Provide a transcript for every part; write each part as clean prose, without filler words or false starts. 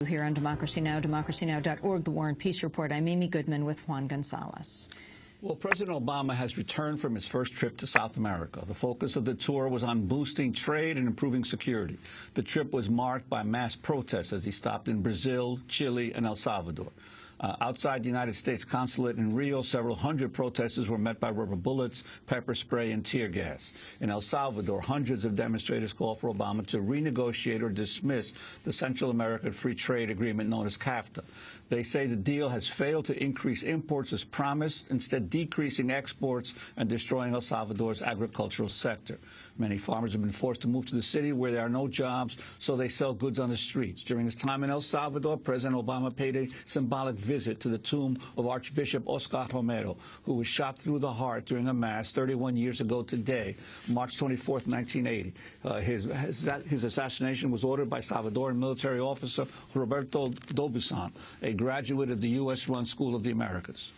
Here on Democracy Now!, democracynow.org, The War and Peace Report. I'm Amy Goodman with Juan Gonzalez. Well, President Obama has returned from his first trip to South America. The focus of the tour was on boosting trade and improving security. The trip was marked by mass protests as he stopped in Brazil, Chile, and El Salvador. Outside the United States consulate in Rio, several hundred protesters were met by rubber bullets, pepper spray, and tear gas. In El Salvador, hundreds of demonstrators called for Obama to renegotiate or dismiss the Central American Free Trade Agreement known as CAFTA. They say the deal has failed to increase imports as promised, instead decreasing exports and destroying El Salvador's agricultural sector. Many farmers have been forced to move to the city where there are no jobs, so they sell goods on the streets. During his time in El Salvador, President Obama paid a symbolic visit to the tomb of Archbishop Oscar Romero, who was shot through the heart during a mass 31 years ago today, March 24, 1980. His assassination was ordered by Salvadoran military officer Roberto Dobusan, a graduate of the U.S.-run School of the Americas.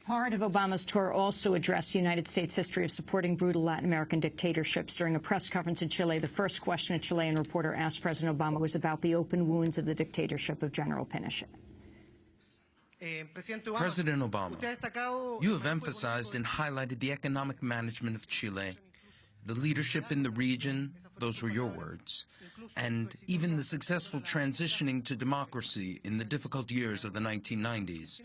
Part of Obama's tour also addressed the United States' history of supporting brutal Latin American dictatorships. During a press conference in Chile, the first question a Chilean reporter asked President Obama was about the open wounds of the dictatorship of General Pinochet. President Obama, you have emphasized and highlighted the economic management of Chile, the leadership in the region, those were your words, and even the successful transitioning to democracy in the difficult years of the 1990s.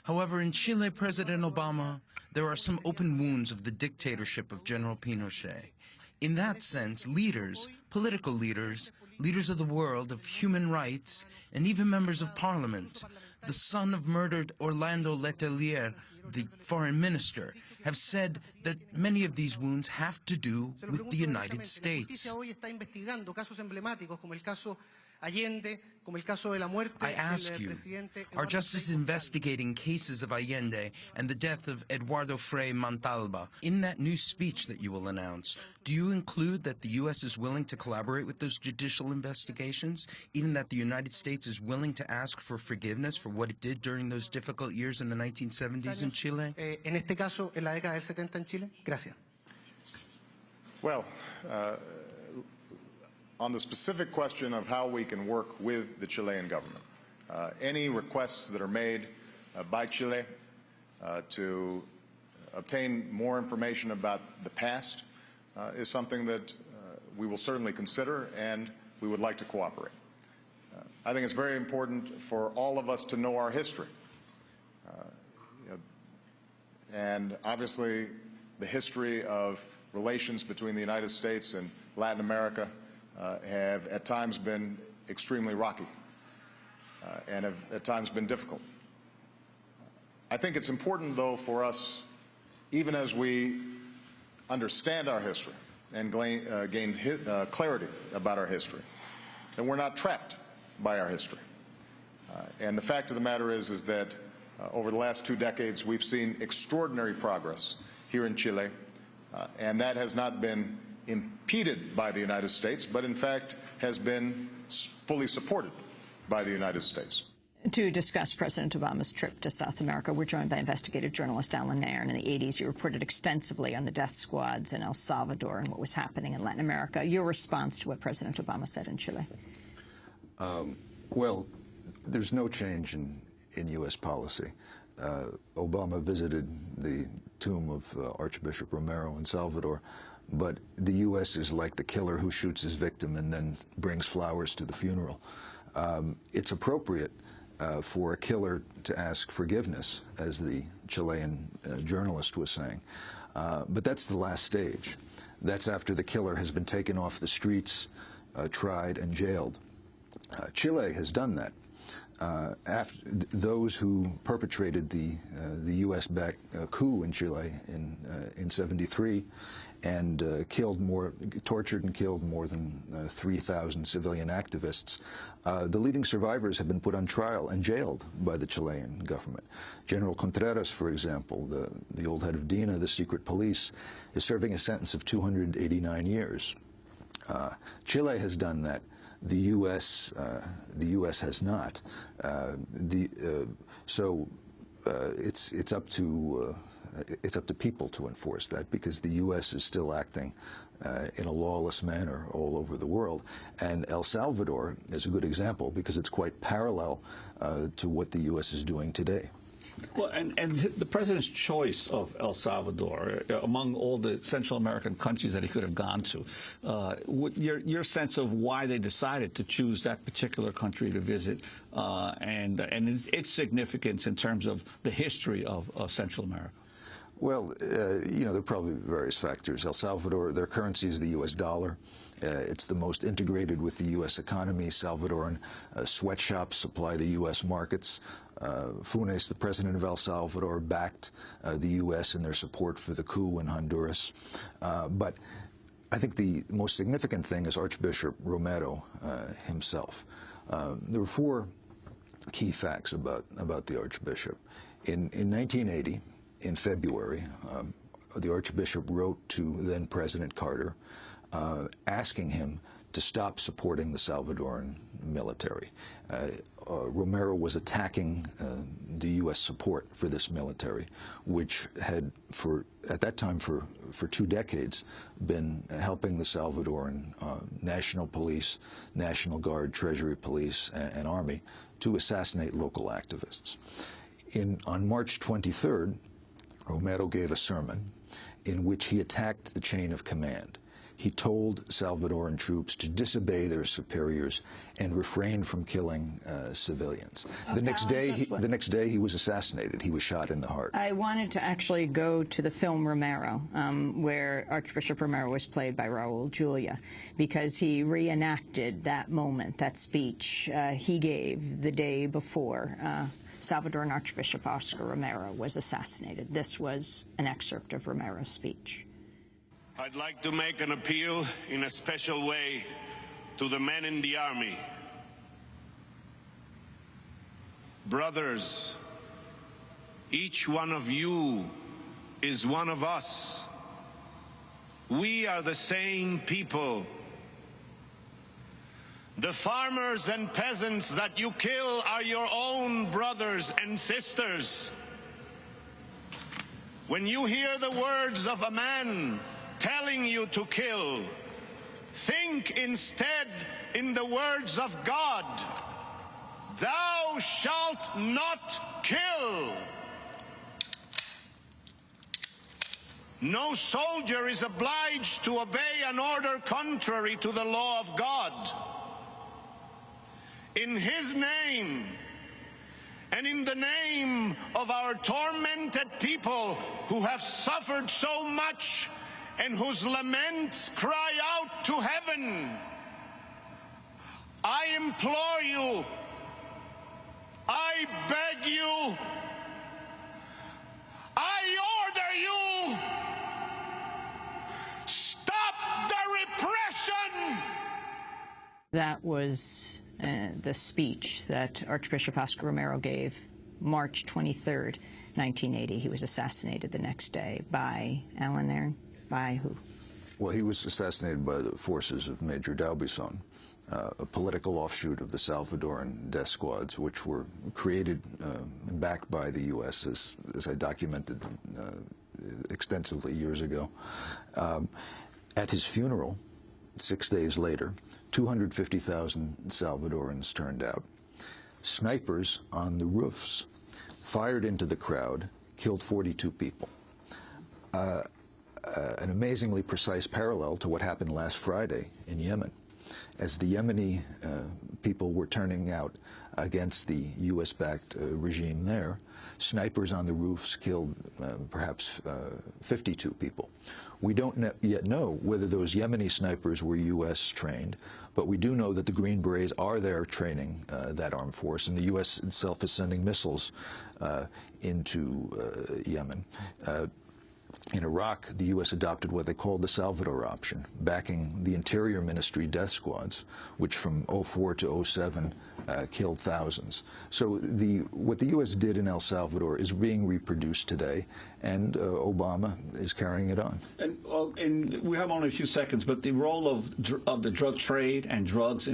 However, in Chile, President Obama, there are some open wounds of the dictatorship of General Pinochet. In that sense, leaders, political leaders, leaders of the world, of human rights, and even members of parliament, the son of murdered Orlando Letelier, the foreign minister, have said that many of these wounds have to do with the United States. I ask you, are justice investigating cases of Allende and the death of Eduardo Frei Montalva? In that new speech that you will announce, do you include that the U.S. is willing to collaborate with those judicial investigations, even that the United States is willing to ask for forgiveness for what it did during those difficult years in the 1970s in Chile? En este caso, en la década del 70 en Chile. Gracias. Well, on the specific question of how we can work with the Chilean government, any requests that are made by Chile to obtain more information about the past is something that we will certainly consider, and we would like to cooperate. I think it's very important for all of us to know our history. And obviously, the history of relations between the United States and Latin America have at times been extremely rocky and have at times been difficult. I think it's important, though, for us, even as we understand our history and gain clarity about our history, that we're not trapped by our history. And the fact of the matter is that over the last 2 decades, we've seen extraordinary progress here in Chile, and that has not been impeded by the United States, but in fact has been fully supported by the United States. To discuss President Obama's trip to South America, we're joined by investigative journalist Alan Nairn. In the 80s, you reported extensively on the death squads in El Salvador and what was happening in Latin America. Your response to what President Obama said in Chile? Well, there's no change in U.S. policy. Obama visited the tomb of Archbishop Romero in Salvador, but the U.S. is like the killer who shoots his victim and then brings flowers to the funeral. It's appropriate for a killer to ask forgiveness, as the Chilean journalist was saying, but that's the last stage. That's after the killer has been taken off the streets, tried, and jailed. Chile has done that. After those who perpetrated the U.S.-backed coup in Chile in '73 and tortured and killed more than 3,000 civilian activists. The leading survivors have been put on trial and jailed by the Chilean government. General Contreras, for example, the old head of DINA, the secret police, is serving a sentence of 289 years. Chile has done that. The U.S. has not. It's up to people to enforce that, because the U.S. is still acting in a lawless manner all over the world. And El Salvador is a good example because it's quite parallel to what the U.S. is doing today. Well, and the president's choice of El Salvador, among all the Central American countries that he could have gone to, your sense of why they decided to choose that particular country to visit, and its significance in terms of the history of Central America? Well, you know, there are probably various factors. El Salvador, their currency is the U.S. dollar. It's the most integrated with the U.S. economy. Salvadoran sweatshops supply the U.S. markets. Funes, the president of El Salvador, backed the U.S. in their support for the coup in Honduras. But I think the most significant thing is Archbishop Romero himself. There were four key facts about the Archbishop. In 1980, in February, the Archbishop wrote to then President Carter asking him to stop supporting the Salvadoran military. Romero was attacking the U.S. support for this military, which had, at that time, for 2 decades, been helping the Salvadoran National Police, National Guard, Treasury Police, and Army to assassinate local activists. On March 23rd, Romero gave a sermon in which he attacked the chain of command. He told Salvadoran troops to disobey their superiors and refrain from killing civilians. The next day, he was assassinated. He was shot in the heart. I wanted to actually go to the film Romero, where Archbishop Romero was played by Raul Julia, because he reenacted that moment, that speech he gave the day before Salvadoran Archbishop Oscar Romero was assassinated. This was an excerpt of Romero's speech. I'd like to make an appeal in a special way to the men in the army. Brothers, each one of you is one of us. We are the same people. The farmers and peasants that you kill are your own brothers and sisters. When you hear the words of a man telling you to kill, think instead in the words of God. Thou shalt not kill. No soldier is obliged to obey an order contrary to the law of God. In his name, and in the name of our tormented people who have suffered so much and whose laments cry out to heaven, I implore you, I beg you, I order you, stop the repression! That was the speech that Archbishop Oscar Romero gave March 23rd, 1980. He was assassinated the next day by Alan Aaron. By who? Well, he was assassinated by the forces of Major D'Aubuisson, a political offshoot of the Salvadoran death squads, which were created and backed by the U.S., as I documented extensively years ago. At his funeral, 6 days later, 250,000 Salvadorans turned out. Snipers on the roofs fired into the crowd, killed 42 people. An amazingly precise parallel to what happened last Friday in Yemen. As the Yemeni people were turning out against the U.S.-backed regime there, snipers on the roofs killed perhaps 52 people. We don't yet know whether those Yemeni snipers were U.S. trained, but we do know that the Green Berets are there training that armed force, and the U.S. itself is sending missiles into Yemen. In Iraq, the U.S. adopted what they called the Salvador option, backing the Interior Ministry death squads, which from 2004 to 2007 killed thousands. So what the U.S. did in El Salvador is being reproduced today, and Obama is carrying it on. And we have only a few seconds, but the role of the drug trade and drugs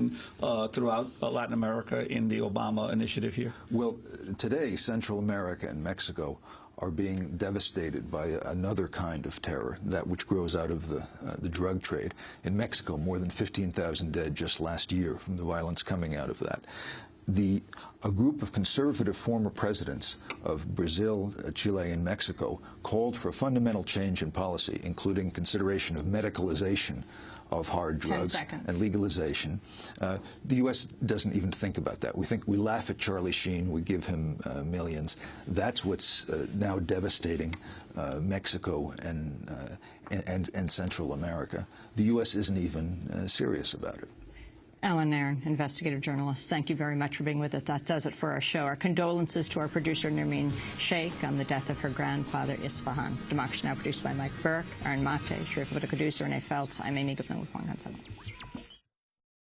throughout Latin America in the Obama initiative here? Well, today, Central America and Mexico are being devastated by another kind of terror, that which grows out of the drug trade. In Mexico, more than 15,000 dead just last year from the violence coming out of that. A group of conservative former presidents of Brazil, Chile, and Mexico called for a fundamental change in policy, including consideration of medicalization of hard drugs and legalization. The U.S. doesn't even think about that. We laugh at Charlie Sheen. We give him millions. That's what's now devastating Mexico and Central America. The U.S. isn't even serious about it. Alan Nairn, investigative journalist, thank you very much for being with us. That does it for our show. Our condolences to our producer, Nermeen Sheikh, on the death of her grandfather, Isfahan. Democracy Now! Produced by Mike Burke, Aaron Mate, Sharif Abdul Quddus, Renee Feltz. I'm Amy Goodman with Juan Gonzalez.